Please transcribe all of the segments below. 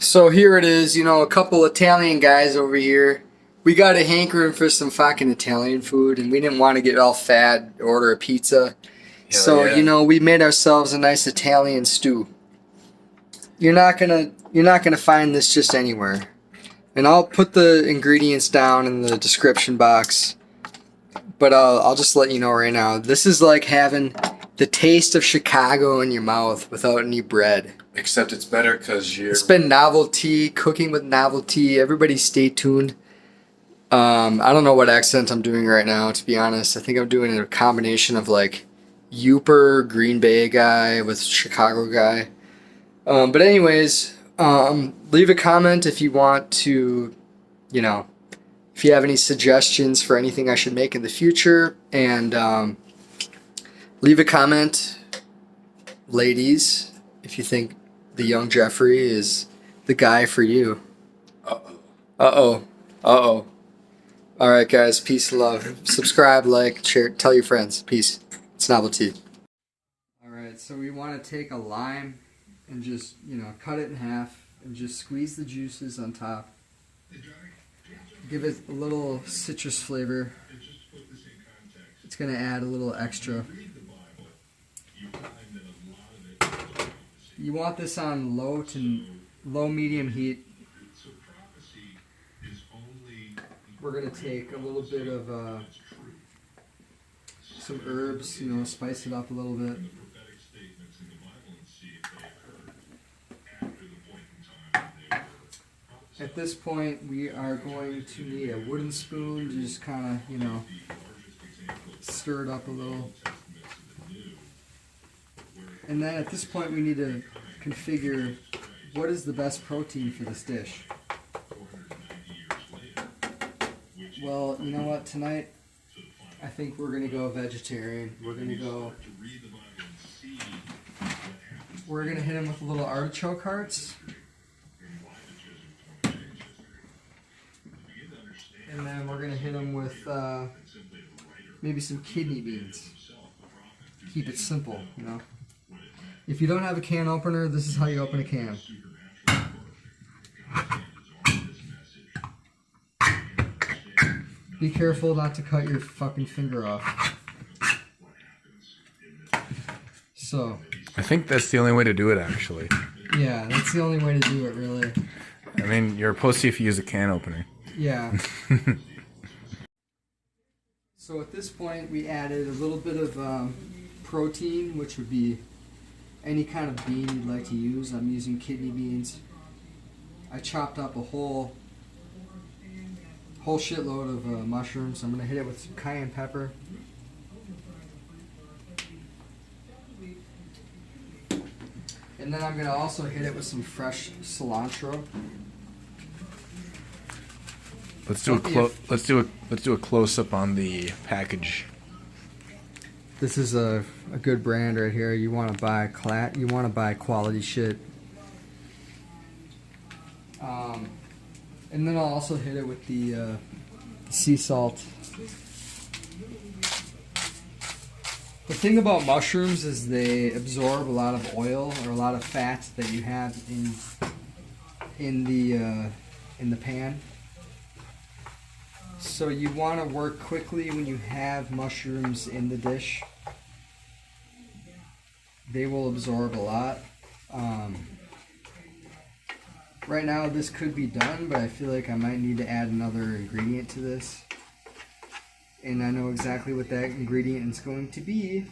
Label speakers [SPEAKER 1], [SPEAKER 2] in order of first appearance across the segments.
[SPEAKER 1] So here it is, a couple Italian guys over here. We got a hankering for some fucking Italian food, and we didn't want to get all fat, order a pizza. So,
[SPEAKER 2] Yeah.
[SPEAKER 1] we made ourselves a nice Italian stew. You're not gonna find this just anywhere. And I'll put the ingredients down in the description box. But I'll just let you know right now. This is like having the taste of Chicago in your mouth without any bread.
[SPEAKER 2] Except it's better because you're.
[SPEAKER 1] It's been novelty, cooking with novelty. Everybody stay tuned. I don't know what accent I'm doing right now, to be honest. I think I'm doing a combination of like Yooper, Green Bay guy with Chicago guy. But anyways, leave a comment if you want to, if you have any suggestions for anything I should make in the future. And leave a comment, ladies, if you think the young Jeffrey is the guy for you.
[SPEAKER 2] Uh-oh.
[SPEAKER 1] Uh-oh. Uh-oh. All right, guys. Peace and love. Subscribe, like, share, tell your friends. Peace. It's novelty. All right, so we want to take a lime and just, cut it in half and just squeeze the juices on top. Give it a little citrus flavor. It's going to add a little extra. You want this on low medium heat. We're going to take a little bit of some herbs, spice it up a little bit. At this point, we are going to need a wooden spoon to just kind of, stir it up a little. And then at this point, we need to configure what is the best protein for this dish. Well, you know what? Tonight, I think we're going to go vegetarian. We're going to hit him with a little artichoke hearts. And then we're going to hit him with maybe some kidney beans. Keep it simple, If you don't have a can opener, this is how you open a can. Be careful not to cut your fucking finger off. So.
[SPEAKER 2] I think that's the only way to do it, actually.
[SPEAKER 1] Yeah, that's the only way to do it, really.
[SPEAKER 2] I mean, you're a pussy if you use a can opener.
[SPEAKER 1] Yeah. So at this point, we added a little bit of protein, which would be any kind of bean you'd like to use. I'm using kidney beans. I chopped up a whole shitload of mushrooms. I'm going to hit it with some cayenne pepper. And then I'm going to also hit it with some fresh cilantro.
[SPEAKER 2] Let's do a close up on the package.
[SPEAKER 1] This is a good brand right here. You want to buy quality shit. And then I'll also hit it with the sea salt. The thing about mushrooms is they absorb a lot of oil or a lot of fat that you have in the pan. So you want to work quickly when you have mushrooms in the dish. They will absorb a lot. Right now this could be done, but I feel like I might need to add another ingredient to this. And I know exactly what that ingredient is going to be.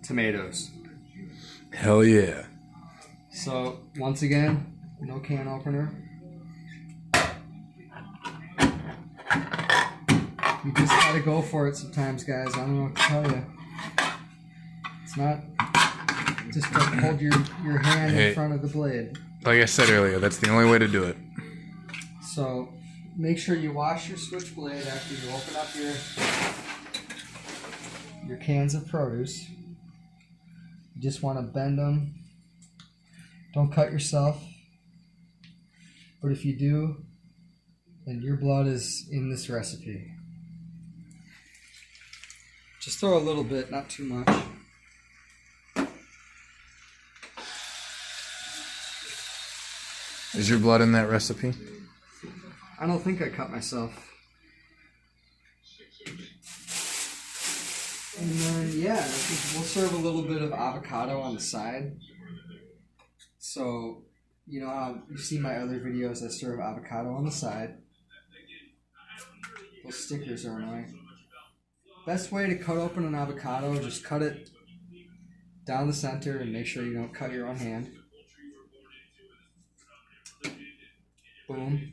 [SPEAKER 1] Tomatoes.
[SPEAKER 2] Hell yeah.
[SPEAKER 1] So, once again, no can opener. You just gotta go for it sometimes, guys. I don't know what to tell you. It's not just to hold your hand in front of the blade.
[SPEAKER 2] Like I said earlier, that's the only way to do it.
[SPEAKER 1] So, make sure you wash your switchblade after you open up your cans of produce. You just want to bend them. Don't cut yourself. But if you do, then your blood is in this recipe. Just throw a little bit, not too much.
[SPEAKER 2] Is your blood in that recipe?
[SPEAKER 1] I don't think I cut myself. And then, yeah, I think we'll serve a little bit of avocado on the side. So, you know how you've seen my other videos, I serve avocado on the side. Those stickers are annoying. Best way to cut open an avocado, just cut it down the center and make sure you don't cut your own hand. Boom.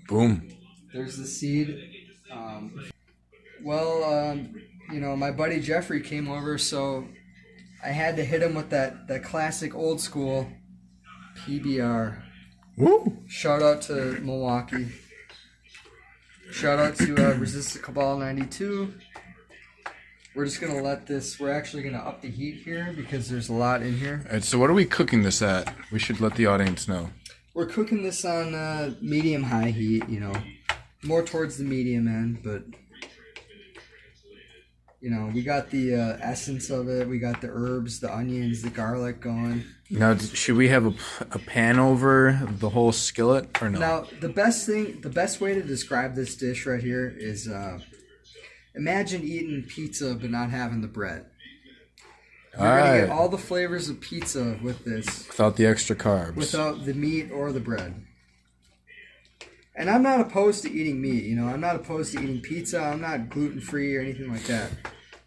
[SPEAKER 2] Boom.
[SPEAKER 1] There's the seed. You know, my buddy Jeffrey came over, so I had to hit him with that classic old school PBR.
[SPEAKER 2] Woo!
[SPEAKER 1] Shout out to Milwaukee. Shout out to Resist the Cabal 92. We're just going to let this, we're actually going to up the heat here because there's a lot in here.
[SPEAKER 2] All right, so what are we cooking this at? We should let the audience know.
[SPEAKER 1] We're cooking this on medium-high heat, you know. More towards the medium end, but, you know, we got the essence of it. We got the herbs, the onions, the garlic going.
[SPEAKER 2] Now, should we have a pan over the whole skillet or no?
[SPEAKER 1] Now, the best way to describe this dish right here is imagine eating pizza but not having the bread. You're going to get all the flavors of pizza with this.
[SPEAKER 2] Without the extra carbs.
[SPEAKER 1] Without the meat or the bread. And I'm not opposed to eating meat, you know. I'm not opposed to eating pizza. I'm not gluten-free or anything like that.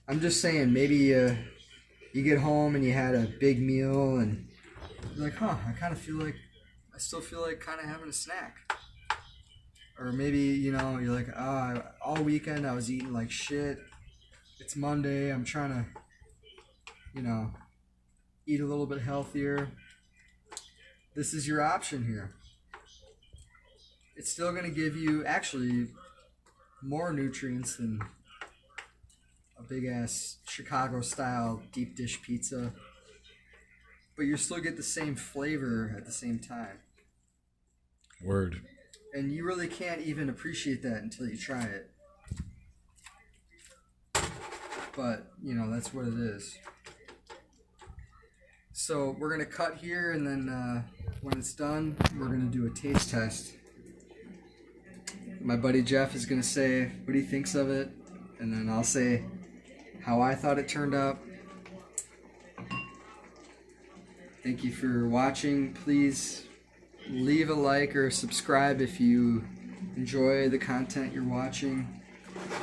[SPEAKER 1] I'm just saying maybe you get home and you had a big meal and you're like, I still feel like kind of having a snack. Or maybe, you know, you're like, all weekend I was eating like shit. It's Monday. I'm trying to, you know, eat a little bit healthier. This is your option here. It's still going to give you actually more nutrients than a big ass Chicago style deep dish pizza. But you still get the same flavor at the same time.
[SPEAKER 2] Word.
[SPEAKER 1] And you really can't even appreciate that until you try it. But, you know, that's what it is. So we're going to cut here, and then when it's done, we're going to do a taste test. My buddy Jeff is going to say what he thinks of it, and then I'll say how I thought it turned out. Thank you for watching. Please leave a like or subscribe if you enjoy the content you're watching.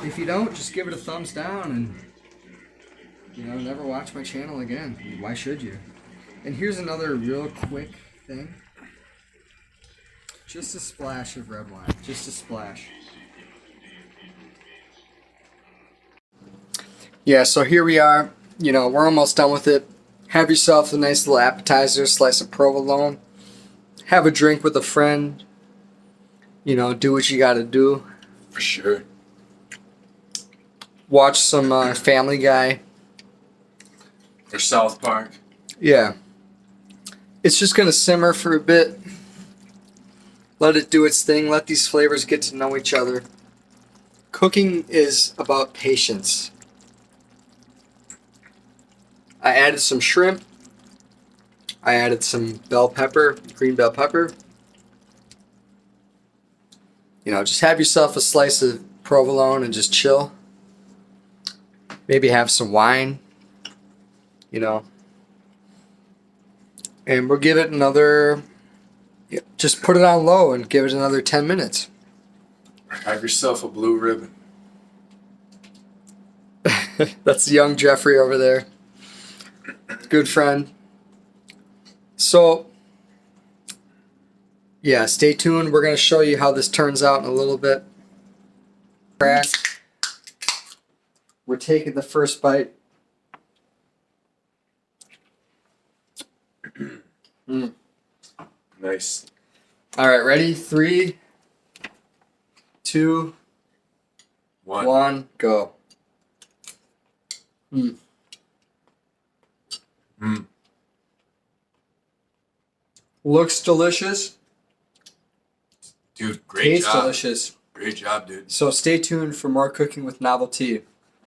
[SPEAKER 1] If you don't, just give it a thumbs down and, you know, never watch my channel again. Why should you? And here's another real quick thing. Just a splash of red wine. Just a splash. Yeah, so here we are. You know, we're almost done with it. Have yourself a nice little appetizer, slice of provolone. Have a drink with a friend. You know, do what you gotta do.
[SPEAKER 2] For sure.
[SPEAKER 1] Watch some Family Guy.
[SPEAKER 2] Or South Park.
[SPEAKER 1] Yeah. It's just gonna simmer for a bit. Let it do its thing. Let these flavors get to know each other. Cooking is about patience. I added some shrimp. I added some bell pepper, green bell pepper. You know, just have yourself a slice of provolone and just chill. Maybe have some wine. You know. And we'll give it another... Just put it on low and give it another 10 minutes.
[SPEAKER 2] Have yourself a blue ribbon.
[SPEAKER 1] That's young Jeffrey over there. Good friend. So, yeah, stay tuned. We're going to show you how this turns out in a little bit. We're taking the first bite.
[SPEAKER 2] Nice.
[SPEAKER 1] All right, ready? 3, 2, 1, go. Looks delicious.
[SPEAKER 2] Dude, great
[SPEAKER 1] Tastes
[SPEAKER 2] job.
[SPEAKER 1] delicious.
[SPEAKER 2] Great job, dude.
[SPEAKER 1] So stay tuned for more Cooking with Novelty.